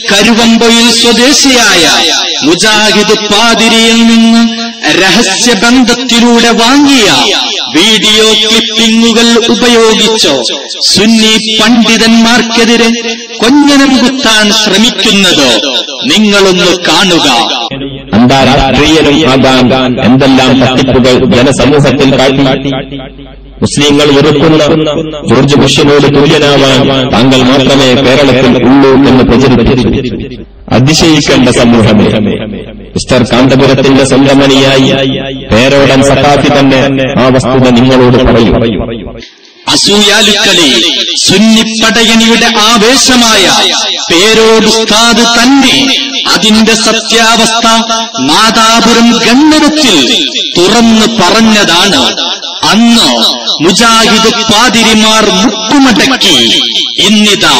കരുവമ്പയിൽ സ്വദേശിയായ മുജാഹിദ് പാതിരിയിൽ നിന്ന് രഹസ്യബന്ധത്തിലൂടെ വാങ്ങിയ വീഡിയോ ക്ലിപ്പിങ്ങുകൾ ഉപയോഗിച്ചോ സുന്നി പണ്ഡിതന്മാർക്കെതിരെ കൊഞ്ഞനം കുത്താൻ ശ്രമിക്കുന്നതോ നിങ്ങളൊന്ന് കാണുക. അന്താരാഷ്ട്രീയരും ആകാൻ എന്തെല്ലാം തട്ടിപ്പുകൾ ജനസമൂഹത്തിൽ കാട്ടി. മുസ്ലിങ്ങൾ വെറുക്കുന്ന ജോർജ് ബുഷിനോട് തുല്യനാവാൻ താങ്കൾ മാത്രമേ കേരളത്തിൽ ഉള്ളൂ എന്ന് പ്രചരിപ്പിച്ചു. അതിശയിക്കേണ്ട സമൂഹമേ, മിസ്റ്റർ കാന്തപുരത്തിന്റെ സ്വന്തമണിയായി പേരോടൻ സഖാഫി തന്നെ ആ വസ്തുത നിങ്ങളോട് പറയും. അസൂയാലുക്കളി സുന്നിപ്പടയണിയുടെ ആവേശമായ പേരോട് ഉസ്താദ് തന്നെ അതിന്റെ സത്യാവസ്ഥ നാദാപുരം ഗണ്ണനത്തിൽ തുറന്നു പറഞ്ഞതാണ്. അന്ന് മുജാഹിദ് പാതിരിമാർ മുട്ടുമടക്കി. ഇന്നിതാ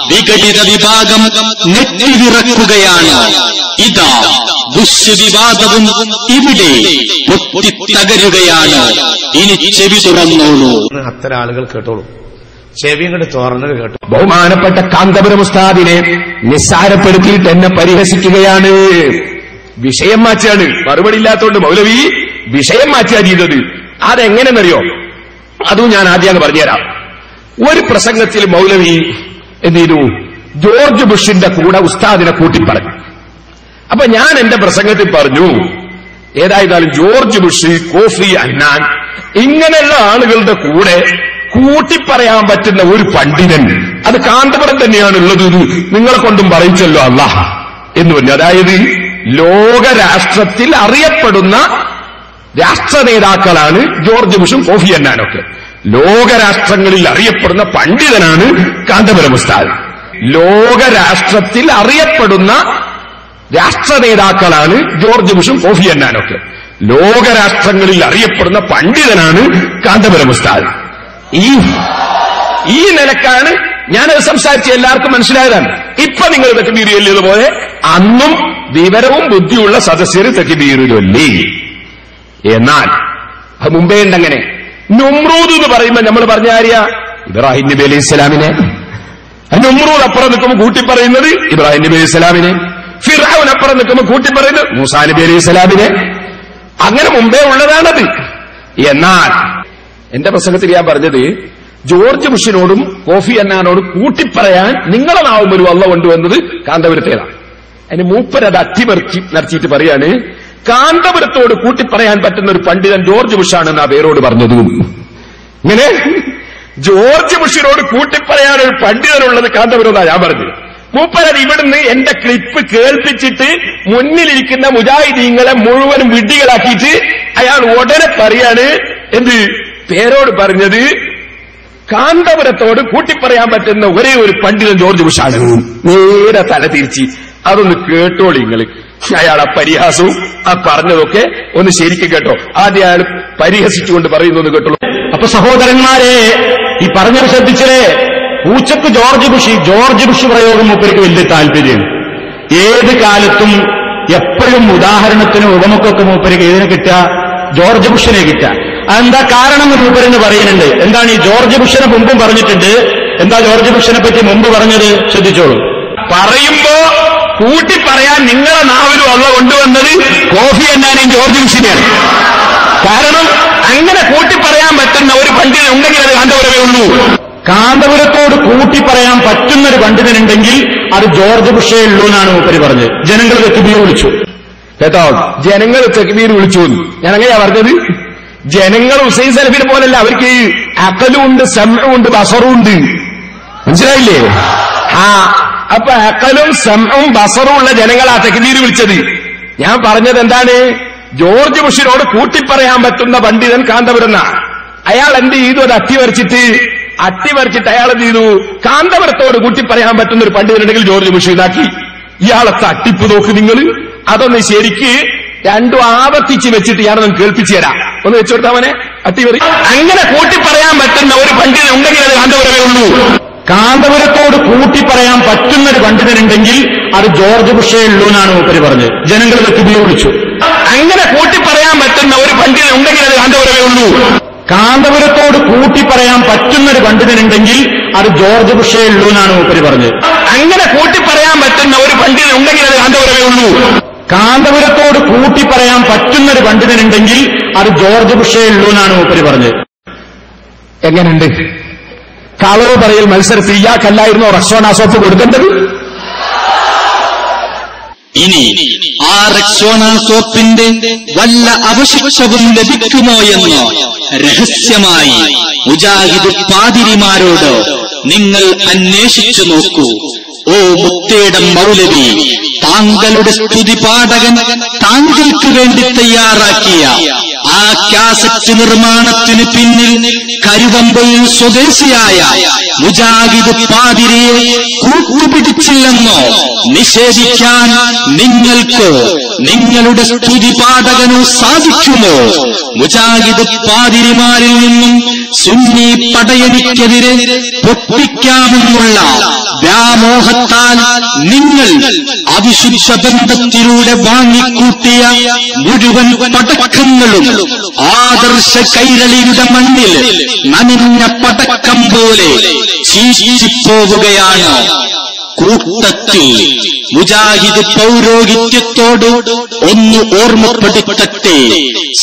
വിഘടിത വിഭാഗം നെറ്റിവിറക്കുകയാണ്. ഇതാ ബുഷ് വിവാദവും ഇവിടെ പൊട്ടിത്തകരുകയാണ്. ഇനി ചെവി തുറന്നോളൂ. അത്തരം ആളുകൾ കേട്ടോളൂ, ചെവിയും കൂടി തുറന്നത് കേട്ടു. ബഹുമാനപ്പെട്ട കാന്തപുരം ഉസ്താദിനെ നിസ്സാരപ്പെടുത്തിയിട്ട് എന്നെ പരിഹസിക്കുകയാണ്. വിഷയം മാറ്റാണ്, മറുപടി ഇല്ലാത്തോണ്ട് മൗലവി വിഷയം മാറ്റാ ചെയ്തത്. അതെങ്ങനെയെന്നറിയോ? അതും ഞാൻ ആദ്യം പറഞ്ഞുതരാം. ഒരു പ്രസംഗത്തിൽ മൗലവി എന്ത് ചെയ്തു? ജോർജ് ബുഷിന്റെ കൂടെ ഉസ്താദിനെ കൂട്ടിപ്പറഞ്ഞു. അപ്പൊ ഞാൻ എന്റെ പ്രസംഗത്തിൽ പറഞ്ഞു, ഏതായിരുന്നാലും ജോർജ് ബുഷ്, കോഫി അന്നാൻ ഇങ്ങനെയുള്ള ആളുകളുടെ കൂടെ കൂട്ടിപ്പറയാൻ പറ്റുന്ന ഒരു പണ്ഡിതൻ അത് കാന്തപുരം തന്നെയാണുള്ളത്. നിങ്ങളെ കൊണ്ടും പറയിച്ചല്ലോ അല്ലാഹ് എന്ന് പറഞ്ഞു. അതായത് ലോകരാഷ്ട്രത്തിൽ അറിയപ്പെടുന്ന രാഷ്ട്ര നേതാക്കളാണ് ജോർജ് ബുഷും കോഫി അന്നാനൊക്കെ. ലോകരാഷ്ട്രങ്ങളിൽ അറിയപ്പെടുന്ന പണ്ഡിതനാണ് കാന്തപുരം ഉസ്താദ്. ലോകരാഷ്ട്രത്തിൽ അറിയപ്പെടുന്ന രാഷ്ട്ര നേതാക്കളാണ് ജോർജ് ബുഷും കോഫി അന്നാനൊക്കെ. ലോകരാഷ്ട്രങ്ങളിൽ അറിയപ്പെടുന്ന പണ്ഡിതനാണ് കാന്തപുരം ഉസ്താദ്. ഈ നിലക്കാണ് ഞാനത് സംസാരിച്ച് എല്ലാവർക്കും മനസ്സിലായതാണ്. ഇപ്പൊ നിങ്ങൾ തക്ബീർ ചൊല്ലിയതുപോലെ അന്നും വിവരവും ബുദ്ധിയുള്ള സദസ്യർ തക്ബീർ ചൊല്ലി. എന്നാൽ അത് മുമ്പേ ഉണ്ടങ്ങനെ. നുമ്രൂദ് എന്ന് പറയുമ്പോൾ നമ്മൾ പറഞ്ഞ ആര്യ? ഇബ്രാഹിം നബി അലൈഹി ഇസ്ലാമിനെ. നുമ്രൂദ് അപ്പുറം നിൽക്കുമ്പോൾ കൂട്ടിപ്പറയുന്നത് ഇബ്രാഹിം നബി അലൈഹി ഇസ്ലാമിനെ. ഫിർഔൻ അപ്പുറം നിൽക്കുമ്പോൾ കൂട്ടിപ്പറയുന്നത് മൂസാ നബി അലൈഹി ഇസ്ലാമിനെ. അങ്ങനെ മുമ്പേ ഉള്ളതാണത്. എന്നാൽ എന്റെ പ്രസംഗത്തിൽ ഞാൻ പറഞ്ഞത് ജോർജ് ബുഷിനോടും കോഫി അന്നാനോടും കൂട്ടിപ്പറയാൻ നിങ്ങളെ നാവും ഒരു വള്ള കൊണ്ടുവന്നത് കാന്തപുരത്തേതാണ്. അതിന് മൂപ്പരത് നടത്തിയിട്ട് പറയാണ്, കാന്തപുരത്തോട് കൂട്ടിപ്പറയാൻ പറ്റുന്ന ഒരു പണ്ഡിതൻ ജോർജ് ബുഷാണെന്ന് ആ പേരോട് പറഞ്ഞത്. ഇങ്ങനെ ജോർജ് ബുഷിനോട് കൂട്ടിപ്പറയാൻ ഒരു പണ്ഡിതനുള്ളത് കാന്തപുരം എന്നാ ഞാൻ പറഞ്ഞത്. മൂപ്പരത് ഇവിടുന്ന് എന്റെ ക്ലിപ്പ് കേൾപ്പിച്ചിട്ട് മുന്നിലിരിക്കുന്ന മുജാഹിദീങ്ങളെ മുഴുവനും വിഡ്ഢികളാക്കിയിട്ട് അയാൾ ഉടനെ പറയാണ്, എന്ത് പേരോട് പറഞ്ഞത് കാന്തപുരത്തോട് കൂട്ടിപ്പറയാൻ പറ്റുന്ന ഒരേ ഒരു പണ്ഡിതൻ ജോർജ് ബുഷാണ്. നേരെ തല തിരിച്ച് അതൊന്ന് കേട്ടോളി നിങ്ങൾ. അയാൾ ആ പരിഹാസവും ആ പറഞ്ഞതൊക്കെ ഒന്ന് ശരിക്കും കേട്ടോ. ആദ്യം അയാൾ പരിഹസിച്ചുകൊണ്ട് പറയുന്നു കേട്ടോളൂ. അപ്പൊ സഹോദരന്മാരെ, ഈ പറഞ്ഞത് ശ്രദ്ധിച്ചേ. പൂച്ചക്ക് ജോർജ് ബുഷ് പ്രയോഗം മൂപ്പർക്ക് വലിയ താല്പര്യം. ഏത് കാലത്തും എപ്പോഴും ഉദാഹരണത്തിന് ഉപമക്കൊക്കെ മൂപ്പർക്ക് ഏതിനെ കിട്ടുക? ജോർജ് ബുഷിനെ കിട്ടുക. എന്താ കാരണം മൂപ്പരെന്ന് പറയുന്നുണ്ട്. എന്താണ്? ഈ ജോർജ് ബുഷിനെ മുമ്പും പറഞ്ഞിട്ടുണ്ട്. എന്താ ജോർജ് ബുഷിനെ പറ്റി മുമ്പ് പറഞ്ഞത്? ശ്രദ്ധിച്ചോളൂ. പറയുമ്പോ കൂട്ടിപ്പറയാൻ നിങ്ങളെ നാവിലും ഉള്ള കൊണ്ടുവന്നത് കോഫി അന്നാനെയും ജോർജ് ബുഷിനെയാണ്. കാരണം അങ്ങനെ കൂട്ടിപ്പറയാൻ പറ്റുന്ന ഒരു പണ്ഡിതൻ ഉണ്ടെങ്കിൽ അത് കാന്തപുരമേ ഉള്ളൂ. കാന്തപുരത്തോട് കൂട്ടിപ്പറയാൻ പറ്റുന്നൊരു പണ്ഡിതനുണ്ടെങ്കിൽ അത് ജോർജ് ബുഷേ ഉള്ളൂ എന്നാണ് മൂപ്പര് പറഞ്ഞത്. ജനങ്ങൾ തക്ബീർ വിളിച്ചു കേട്ടോ. ജനങ്ങൾ തക്ബീർ വിളിച്ചു. ഞാൻ അങ്ങനെയാ പറഞ്ഞത്. ജനങ്ങൾ ഹുസൈൻ സലഫിനെ പോലല്ല. അവർക്ക് അഖലും ഉണ്ട്, സമഉം ഉണ്ട്, ബസറും ഉണ്ട്. മനസ്സിലായില്ലേ? അപ്പൊ അഖലും സമഉം ബസറും ഉള്ള ജനങ്ങളാ തക്ബീർ വിളിച്ചത്. ഞാൻ പറഞ്ഞത് എന്താണ്? ജോർജ് ബുഷിനോട് കൂട്ടിപ്പറയാൻ പറ്റുന്ന പണ്ഡിതൻ കാന്തപുരം. അയാൾ എന്ത് ചെയ്തു? അത് അട്ടിമറിച്ചിട്ട് അയാൾ എന്ത് ചെയ്തു? കാന്തപുരത്തോട് കൂട്ടിപ്പറയാൻ പറ്റുന്ന ഒരു പണ്ഡിതനുണ്ടെങ്കിൽ ജോർജ് ബുഷ് ഇതാക്കി. ഇയാളെ തട്ടിപ്പ് നോക്ക് നിങ്ങൾ. അതൊന്ന് ശരിക്ക് രണ്ടും ആവർത്തിച്ച് വെച്ചിട്ട് ഞാനൊന്ന് കേൾപ്പിച്ചു തരാം. ഒന്ന് വെച്ചുകൊടുത്താവനെ അട്ടിമറി. അങ്ങനെ കൂട്ടിപ്പറയാൻ പറ്റുന്ന ഒരു പണ്ഡിതൻ ഉണ്ടെങ്കിൽ അത് കാന്തപുരമേ ഉള്ളൂ. കാന്തപുരത്തോട് കൂട്ടിപ്പറയാൻ പറ്റുന്നൊരു പണ്ഡിതനുണ്ടെങ്കിൽ അത് ജോർജ് ബുഷേ ഉള്ളൂ എന്നാണ് മൂപ്പര് പറഞ്ഞത്. ജനങ്ങൾ തക്ബീർ വിളിച്ചു. അങ്ങനെ കൂട്ടിപ്പറയാൻ പറ്റുന്ന ഒരു പണ്ഡിതൻ ഉണ്ടെങ്കിൽ അത് കാന്തപുരമേ ഉള്ളൂ. കാന്തപുരത്തോട് കൂട്ടിപ്പറയാൻ പറ്റുന്നൊരു പണ്ഡിതനുണ്ടെങ്കിൽ അത് ജോർജ് ബുഷേ ഉള്ളൂ എന്നാണ് മൂപ്പര് പറഞ്ഞത്. അങ്ങനെ കൂട്ടിപ്പറയാൻ പറ്റുന്ന ഒരു ഉള്ളൂ. കാന്തപുരത്തോട് കൂട്ടി പറയാൻ പറ്റുന്നൊരു പണ്ഡിതനുണ്ടെങ്കിൽ അത് ജോർജ് ബുഷേ ഉള്ളൂ എന്നാണ് മൂപ്പര് പറഞ്ഞത്. എങ്ങനെയുണ്ട്? കളവ് പറയൽ മത്സരത്തിൽ ഇയാൾക്കല്ലായിരുന്നോ റക്സോണ സോപ്പ് കൊടുക്കേണ്ടത്? ഇനി ആ റക്സോണ സോപ്പിന്റെ വല്ല അവശിഷ്ടവും ലഭിക്കുമോ എന്ന് രഹസ്യമായി മുജാഹിദ് പാതിരിമാരോട് നിങ്ങൾ അന്വേഷിച്ചു നോക്കൂ. ഓ മുത്തേടം മൗലവി, താങ്കളുടെ സ്തുതിപാഠകൻ താങ്കൾക്ക് വേണ്ടി തയ്യാറാക്കിയ ആ കാസറ്റ് നിർമ്മാണത്തിന് പിന്നിൽ കരുവമ്പയിൽ സ്വദേശിയായ മുജാഹിദ് പാതിരിയെ കൂട്ടുപിടിച്ചില്ലെന്നോ നിഷേധിക്കാൻ നിങ്ങൾക്കോ നിങ്ങളുടെ സ്തുതിപാഠകനോ സാധിക്കുമോ? മുജാഹിദ് പാതിരിമാരിൽ നിന്നും സുന്നി പടയണിക്കെതിരെ പൊട്ടിക്കാമെന്നുള്ള വ്യാമോഹത്താൽ നിങ്ങൾ അവിശുദ്ധ ബന്ധത്തിലൂടെ വാങ്ങിക്കൂട്ടിയ മുഴുവൻ പടക്കങ്ങളും ആദർശ കൈരളിയുടെ മണ്ണിൽ നനഞ്ഞ പടക്കം പോലെ ചീറ്റിപ്പോവുകയാണ്. കൂട്ടത്തിൽ മുജാഹിദ് പൗരോഹിത്യത്തോട് ഒന്ന് ഓർമ്മപ്പെടുത്തട്ടെ.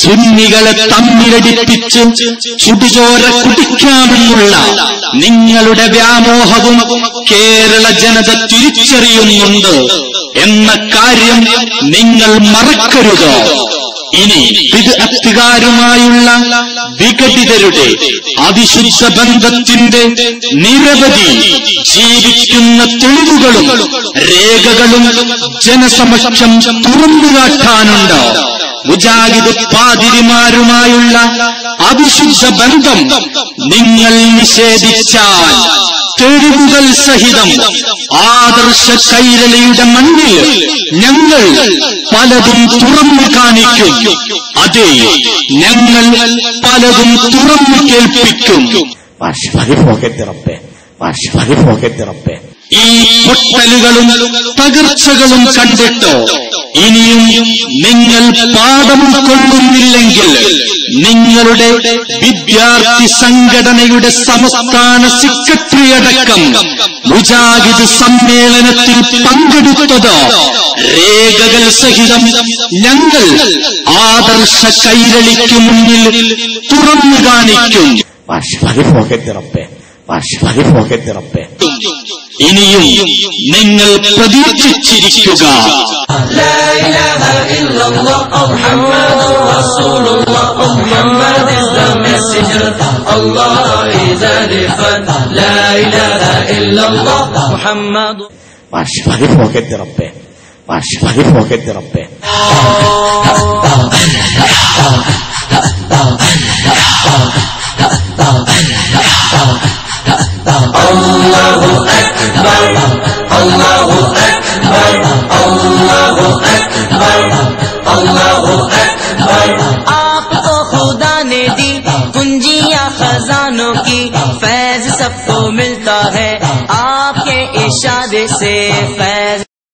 സുന്നികളെ തമ്മിലടിപ്പിച്ച് ചുടുചോര കുടിക്കാമെന്നുള്ള നിങ്ങളുടെ വ്യാമോഹവും കേരള ജനത തിരിച്ചറിയുന്നുണ്ട് എന്ന കാര്യം നിങ്ങൾ മറക്കരുത്. ഇനി ബിദ്അത്തുകാരുമായുള്ള വിഘടിതരുടെ അവിശുദ്ധ ബന്ധത്തിന്റെ നിരവധി ജീവിക്കുന്ന തെളിവുകളും രേഖകളും ജനസമക്ഷം തുറന്നുകാട്ടാനുണ്ട്. മുജാഹിദ് പാതിരിമാരുമായുള്ള അവിശുദ്ധ ബന്ധം നിങ്ങൾ നിഷേധിച്ചാൽ തെളിവുകൾ സഹിതം ആദർശ കൈരളിയുടെ മണ്ണിൽ ഞങ്ങൾ പലതും തുറന്നു കാണിക്കും. അതെ, ഞങ്ങൾ പലതും തുറന്നു കേൾപ്പിക്കും. ഈ പൊട്ടലുകളും തകർച്ചകളും കണ്ടിട്ടോ ഇനിയും നിങ്ങൾ പാഠം കൊള്ളുന്നില്ലെങ്കിൽ നിങ്ങളുടെ വിദ്യാർത്ഥി സംഘടനയുടെ സംസ്ഥാന സെക്രട്ടറി അടക്കം മുജാഹിദ് സമ്മേളനത്തിൽ പങ്കെടുത്തത് രേഖകൾ സഹിതം ഞങ്ങൾ ആദർശ കൈരളിക്ക് മുന്നിൽ തുറന്നു കാണിക്കും. ഇനിയും നിങ്ങൾ പ്രതീക്ഷിച്ചിരിക്കുക. Allahu Akbar, Allahu Akbar, Allahu Akbar, Allahu Akbar. आपको खुदा ने दी कुंजियां खजानों की, फैज सबको मिलता है आपके इशारे से फैज।